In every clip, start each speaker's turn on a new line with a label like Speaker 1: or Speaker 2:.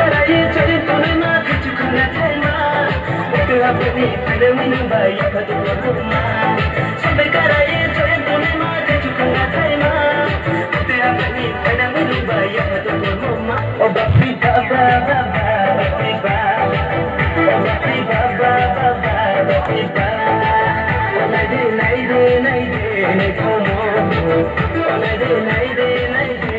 Speaker 1: karaye chore tone ma kichu khana thaima ete apni phale minu bai khatu ma sampai karaye chore tone ma kichu khana thaima ete apni phale minu bai khatu ma o bapri baba baba bapri baba o bapri baba baba bapri baba nai de nai de nai de nai khomo nai de nai de nai de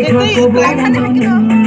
Speaker 2: Itu iklan kan gitu.